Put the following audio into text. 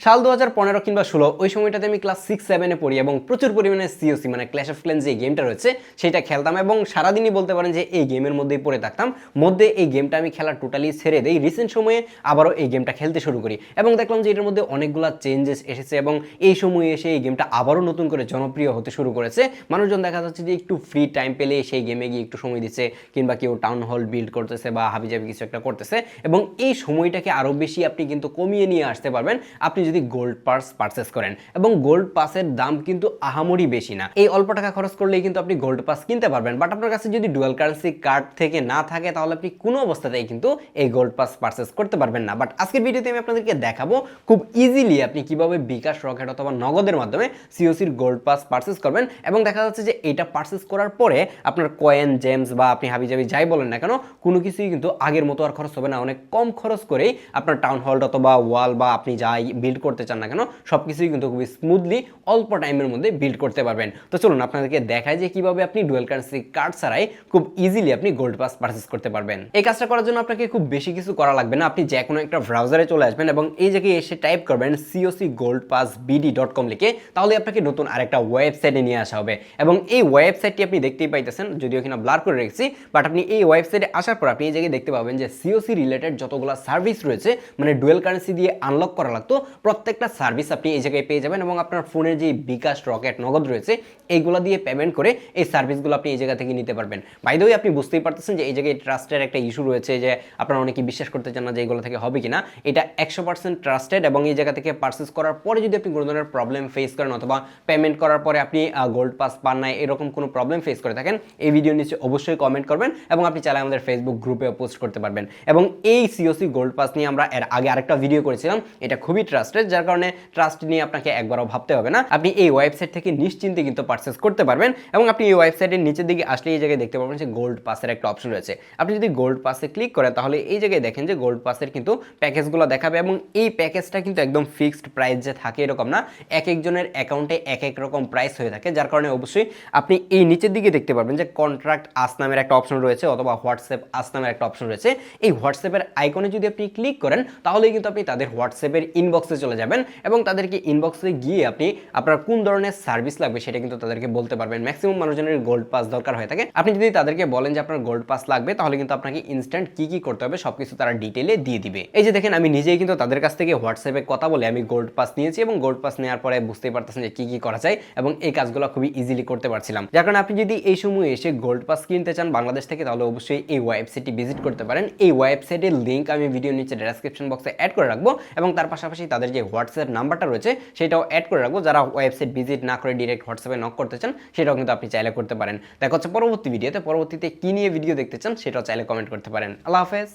সাল 2015 কিংবা 16 ওই সময়টাতে আমি ক্লাস 6-7 পড়ি এবং প্রচুর পরিমাণে সিওসি মানে ক্ল্যাশ অফ ক্ল্যান্স যে গেমটা রয়েছে সেটা খেলতাম এবং সারাদিনই বলতে পারেন যে এই গেমের মধ্যেই পড়ে থাকতাম। এই গেমটা আমি খেলা টোটালি ছেড়ে দেই। রিসেন্ট সময়ে আবারও এই গেমটা খেলতে শুরু করি এবং দেখলাম যে এটার মধ্যে অনেকগুলো চেঞ্জেস এসেছে এবং এই সময়ে এসে এই গেমটা আবারও নতুন করে জনপ্রিয় হতে শুরু করেছে। মানুষজন দেখা যাচ্ছে যে একটু ফ্রি টাইম পেলে সেই গেমে গিয়ে একটু সময় দিচ্ছে কিংবা কেউ টাউন হল বিল্ড করতেছে বা হাবিজাবি কিছু একটা করতেছে এবং এই সময়টাকে আরও বেশি আপনি কিন্তু কমিয়ে নিয়ে আসতে পারবেন আপনি যদি গোল্ড পাস পারচেস করেন। এবং গোল্ড পাসের দাম কিন্তু আহামরি বেশি না, এই অল্প টাকা খরচ করলেই কিন্তু আপনি গোল্ড পাস কিনতে পারবেন। বাট আপনার কাছে যদি ডুয়াল কারেন্সি কার্ড থেকে না থাকে তাহলে আপনি কোনো অবস্থাতেই কিন্তু এই গোল্ড পাস পারচেস করতে পারবেন না। বাট আজকের ভিডিওতে আমি আপনাদেরকে দেখাবো খুব ইজিলি আপনি কিভাবে বিকাশ, রকেট অথবা নগদের মাধ্যমে সিওসির গোল্ড পাস পারচেস করবেন এবং দেখা যাচ্ছে যে এটা পারচেস করার পরে আপনার কয়েন, জেমস বা আপনি হাবিজাবি যাই বলেন না কেন কোনো কিছুই কিন্তু আগের মতো আর খরচ হবে না। অনেক কম খরচ করেই আপনার টাউন হল অথবা ওয়াল বা আপনি যাই বিল্ড করতে চান না কেন সবকিছুই কিন্তু খুবই স্মুথলি অল্প টাইমের মধ্যে বিল্ড করতে পারবেন। তো চলুন আপনাদেরকে দেখায় যে কিভাবে আপনি ডুয়াল কারেন্সি কার্ড ছাড়াই খুব ইজিলি আপনি গোল্ড পাস পারচেস করতে পারবেন। এই কাজটা করার জন্য আপনাকে খুব বেশি কিছু করা লাগবে না। আপনি যে কোনো একটা ব্রাউজারে চলে আসবেন এবং এই জায়গায় এসে টাইপ করবেন cocgoldpassbd.com লিখে, তাহলে আপনাকে নতুন আরেকটা ওয়েবসাইটে নিয়ে আসা হবে এবং এই ওয়েবসাইটটি আপনি দেখতেই পাইতেছেন, যদিও এখানে ব্লার করে রেখেছি। বাট আপনি এই ওয়েবসাইটে আসার পর আপনি এই জায়গায় দেখতে পাবেন যে সিওসি রিলেটেড যতগুলো সার্ভিস রয়েছে মানে ডুয়াল কারেন্সি দিয়ে আনলক করা লাগতো প্রত্যেকটা সার্ভিস আপনি এই জায়গায় পেয়ে যাবেন এবং আপনার ফোনের যে বিকাশ, রকেট, নগদ রয়েছে এইগুলো দিয়ে পেমেন্ট করে এই সার্ভিসগুলো আপনি এই জায়গা থেকে নিতে পারবেন। বাই দ্য ওয়ে আপনি বুঝতেই পারতেছেন যে এই জায়গায় ট্রাস্টের একটা ইস্যু রয়েছে যে আপনারা অনেকেই বিশ্বাস করতে চান না যে এগুলো থেকে হবে কিনা। এটা 100% ট্রাস্টেড এবং এই জায়গা থেকে পারচেস করার পরে যদি আপনি কোনো ধরনের প্রবলেম ফেস করেন অথবা পেমেন্ট করার পরে আপনি গোল্ড পাস পান না এরকম কোনো প্রবলেম ফেস করে থাকেন, এই ভিডিওর নিচে অবশ্যই কমেন্ট করবেন এবং আপনি চাইলে আমাদের ফেসবুক গ্রুপে পোস্ট করতে পারবেন। এবং এই সিওসি গোল্ড পাস নিয়ে আমরা এর আগে আরেকটা ভিডিও করেছিলাম, এটা খুবই ট্রাস্টেড, যার কারণে ট্রাস্ট নিয়ে আপনাকে একবারও ভাবতে হবে না। আপনি এই ওয়েবসাইট থেকে নিশ্চিন্তে কিন্তু পারচেস করতে পারবেন এবং আপনি এই ওয়েবসাইটের নিচের দিকে আসলে এই জায়গায় দেখতে পাবেন যে গোল্ড পাসের একটা অপশন রয়েছে। আপনি যদি গোল্ড পাসে ক্লিক করেন তাহলে এই জায়গায় দেখেন যে গোল্ড পাসের কিন্তু প্যাকেজগুলো দেখাবে এবং এই প্যাকেজটা কিন্তু একদম ফিক্সড প্রাইস যে থাকে এরকম না, এক একজনের অ্যাকাউন্টে এক এক রকম প্রাইস হয়ে থাকে, যার কারণে অবশ্যই আপনি এই নিচের দিকে দেখতে পারবেন যে কন্ট্রাক্ট আস নামের একটা অপশন রয়েছে অথবা হোয়াটসঅ্যাপ আস নামের একটা অপশন রয়েছে। এই হোয়াটসঅ্যাপের আইকনে যদি আপনি ক্লিক করেন তাহলে কিন্তু আপনি তাদের হোয়াটসঅ্যাপের ইনবক্সে চলে যাবেন এবং তাদেরকে ইনবক্সে গিয়ে আপনি আপনার কোন ধরনের সার্ভিস লাগবে সেটা কিন্তু তাদেরকে বলতে পারবেন। ম্যাক্সিমাম মানুষজনের গোল্ড পাস দরকার হয়ে থাকে। আপনি যদি তাদেরকে বলেন যে আপনার গোল্ড পাস লাগবে তাহলে কিন্তু আপনাকে ইনস্ট্যান্ট কি করতে হবে সবকিছু তারা ডিটেইলে দিয়ে দিবে। এই যে দেখেন আমি নিজেই কিন্তু তাদের কাছ থেকে হোয়াটসঅ্যাপে কথা বলে আমি গোল্ড পাস নিয়েছি এবং গোল্ড পাস নেওয়ার পরে বুঝতেই পারতেছেন যে কি করা যায় এবং এই কাজগুলো খুবই ইজিলি করতে পারছিলাম। যার কারণে আপনি যদি এই সময়ে এসে গোল্ড পাস কিনতে চান বাংলাদেশ থেকে তাহলে অবশ্যই এই ওয়েবসাইটটি ভিজিট করতে পারেন। এই ওয়েবসাইটের লিঙ্ক আমি ভিডিওর নিচে ডেসক্রিপশন বক্সে অ্যাড করে রাখবো এবং তার পাশাপাশি তাদের যে হোয়াটসঅ্যাপ নাম্বারটা রয়েছে সেটাও অ্যাড করে রাখবো। যারা ওয়েবসাইট ভিজিট না করে ডিরেক্ট হোয়াটসঅ্যাপে নক করতে চান সেটাও কিন্তু আপনি চাইলে করতে পারেন। দেখা হচ্ছে পরবর্তী ভিডিওতে। পরবর্তীতে কি নিয়ে ভিডিও দেখতে চান সেটাও চাইলে কমেন্ট করতে পারেন। আল্লাহ হাফেজ।